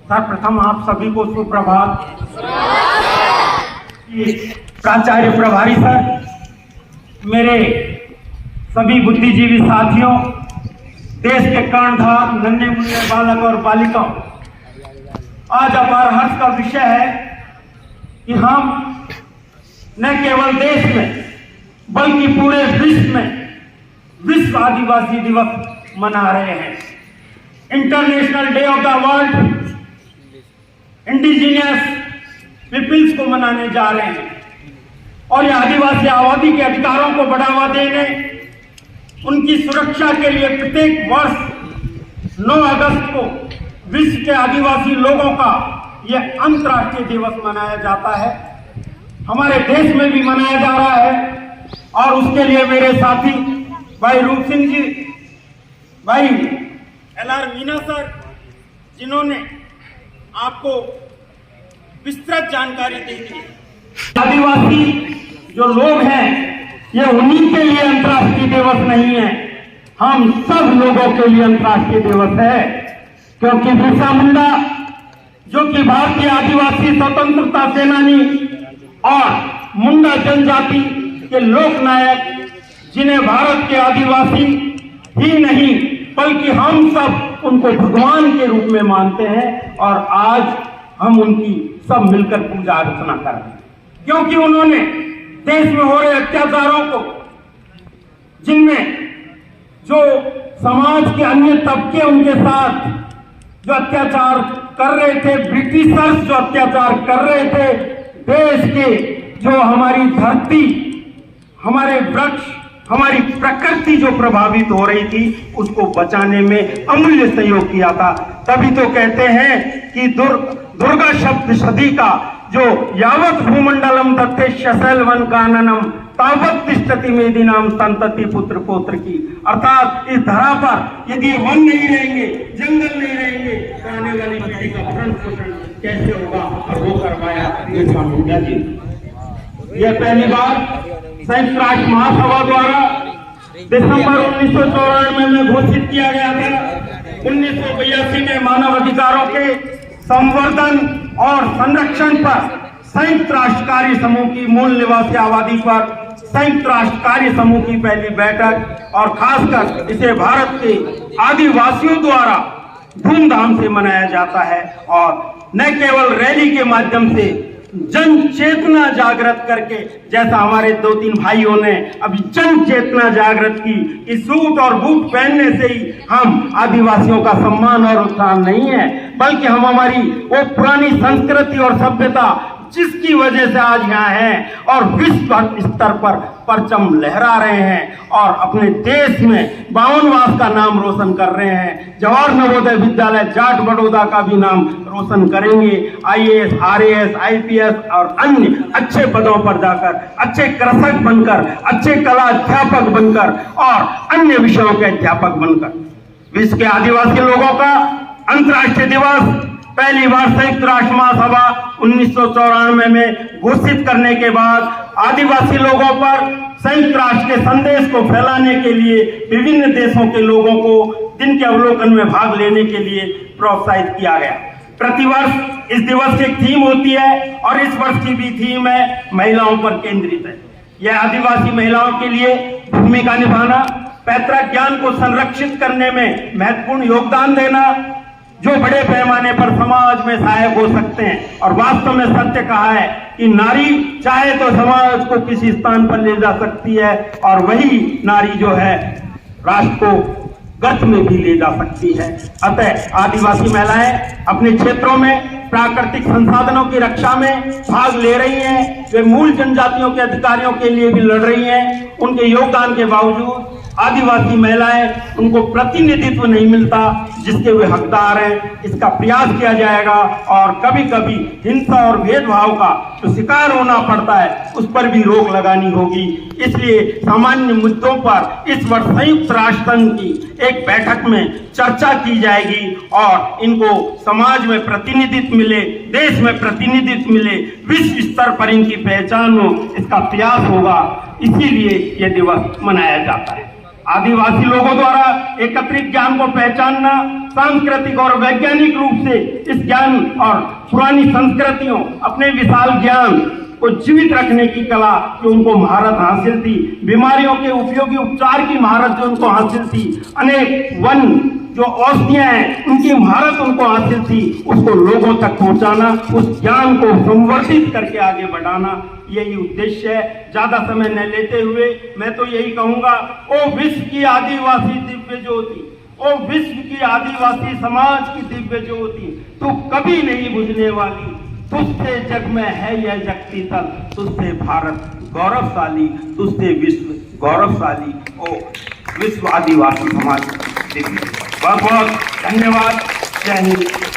सर्वप्रथम आप सभी को सुप्रभात। प्राचार्य प्रभारी सर, मेरे सभी बुद्धिजीवी साथियों, देश के कर्णधार नन्हे मुन्ने बालक और बालिकाओं, आज अपार हर्ष का विषय है कि हम न केवल देश में बल्कि पूरे विश्व में विश्व आदिवासी दिवस मना रहे हैं। International day of the world indigenous peoples को मनाने जा रहे हैं और ये आदिवासी आबादी के अधिकारों को बढ़ावा देने, उनकी सुरक्षा के लिए प्रत्येक वर्ष 9 अगस्त को विश्व के आदिवासी लोगों का यह अंतर्राष्ट्रीय दिवस मनाया जाता है। हमारे देश में भी मनाया जा रहा है और उसके लिए मेरे साथी भाई रूप सिंह जी, भाई LR मीना सर, जिन्होंने आपको विस्तृत जानकारी दी थी। आदिवासी जो लोग हैं ये उन्हीं के लिए अंतर्राष्ट्रीय दिवस नहीं है, हम सब लोगों के लिए अंतर्राष्ट्रीय दिवस है। क्योंकि बिरसा मुंडा जो कि भारतीय आदिवासी स्वतंत्रता सेनानी और मुंडा जनजाति के लोक नायक, जिन्हें भारत के आदिवासी ही नहीं बल्कि हम सब उनको भगवान के रूप में मानते हैं और आज हम उनकी सब मिलकर पूजा अर्चना कर रहे हैं। क्योंकि उन्होंने देश में हो रहे अत्याचारों को, जिनमें जो समाज के अन्य तबके उनके साथ जो अत्याचार कर रहे थे, ब्रिटिशर्स जो अत्याचार कर रहे थे, देश के जो हमारी धरती, हमारे वृक्ष, हमारी प्रकृति जो प्रभावित हो रही थी, उसको बचाने में अमूल्य सहयोग किया था। तभी तो कहते हैं कि दुर्गा शब्द सदी का जो यावत भूमंडलम दत्ते शैल वन काननम तावत तिष्ठति मेदिनाम संतति पुत्र पौत्र की, अर्थात इस धरा पर यदि वन नहीं रहेंगे, जंगल नहीं रहेंगे तो आने वाली पीढ़ी का भरण पोषण कैसे होगा, और वो करवाया बिरसा मुंडा जी। यह पहली बार संयुक्त राष्ट्र महासभा द्वारा दिसंबर 1994 में घोषित किया गया था। 1982 में मानव अधिकारों के संवर्धन और संरक्षण पर संयुक्त राष्ट्र कार्य समूह की मूल निवासी आबादी पर संयुक्त राष्ट्र कार्य समूह की पहली बैठक, और खासकर इसे भारत के आदिवासियों द्वारा धूमधाम से मनाया जाता है। और न केवल रैली के माध्यम से जन चेतना जागृत करके, जैसा हमारे 2-3 भाइयों ने अभी जन चेतना जागृत की कि सूट और बूट पहनने से ही हम आदिवासियों का सम्मान और उत्थान नहीं है, बल्कि हम हमारी वो पुरानी संस्कृति और सभ्यता जिसकी वजह से आज यहाँ हैं और विश्व स्तर पर परचम लहरा रहे हैं और अपने देश में 52वास का नाम रोशन कर रहे हैं। जवाहर नवोदय विद्यालय जाट बड़ौदा का भी नाम रोशन करेंगे। IAS, RAS, IPS और अन्य अच्छे पदों पर जाकर, अच्छे कृषक बनकर, अच्छे कला अध्यापक बनकर और अन्य विषयों के अध्यापक बनकर विश्व के आदिवासी लोगों का अंतर्राष्ट्रीय दिवस पहली बार संयुक्त राष्ट्र महासभा 1994 में घोषित करने के बाद आदिवासी लोगों पर संयुक्त राष्ट्र के संदेश को फैलाने के लिए विभिन्न देशों के लोगों को दिन के अवलोकन में भाग लेने के लिए प्रोत्साहित किया गया। प्रतिवर्ष इस दिवस की एक थीम होती है और इस वर्ष की भी थीम है महिलाओं पर केंद्रित है। यह आदिवासी महिलाओं के लिए भूमिका निभाना, पैतृक ज्ञान को संरक्षित करने में महत्वपूर्ण योगदान देना, जो बड़े पैमाने पर समाज में सहायक हो सकते हैं। और वास्तव में सत्य कहा है कि नारी चाहे तो समाज को किसी स्थान पर ले जा सकती है और वही नारी जो है राष्ट्र को गर्त में भी ले जा सकती है। अतः आदिवासी महिलाएं अपने क्षेत्रों में प्राकृतिक संसाधनों की रक्षा में भाग ले रही हैं। वे मूल जनजातियों के अधिकारियों के लिए भी लड़ रही हैं। उनके योगदान के बावजूद आदिवासी महिलाएं, उनको प्रतिनिधित्व नहीं मिलता जिसके वे हकदार हैं। इसका प्रयास किया जाएगा और कभी कभी हिंसा और भेदभाव का जो शिकार होना पड़ता है उस पर भी रोक लगानी होगी। इसलिए सामान्य मुद्दों पर इस वर्ष संयुक्त राष्ट्र संघ की एक बैठक में चर्चा की जाएगी और इनको समाज में प्रतिनिधित्व मिले, देश में प्रतिनिधित्व मिले, विश्व स्तर पर इनकी पहचान हो, इसका प्रयास होगा। इसीलिए यह दिवस मनाया जाता है। आदिवासी लोगों द्वारा एकत्रित ज्ञान को पहचानना, सांस्कृतिक और वैज्ञानिक रूप से इस ज्ञान और पुरानी संस्कृतियों, अपने विशाल ज्ञान को जीवित रखने की कला जो उनको महारत हासिल थी, बीमारियों के उपयोगी उपचार की महारत जो उनको हासिल थी, अनेक वन जो औषधियां हैं उनकी महारत उनको हासिल थी, उसको लोगों तक पहुंचाना, उस ज्ञान को संवर्धित करके आगे बढ़ाना, यही उद्देश्य है। ज्यादा समय न लेते हुए मैं तो यही कहूंगा, ओ विश्व की आदिवासी दिव्य ज्योति, ओ विश्व की आदिवासी समाज की दिव्य ज्योति, तू कभी नहीं बुझने वाली, तुझसे जग में है यह जगती तल, तुझसे भारत गौरवशाली, तुझसे विश्व गौरवशाली, ओ विश्व आदिवासी समाज दिव्य। बहुत बहुत धन्यवाद। जय हिंद।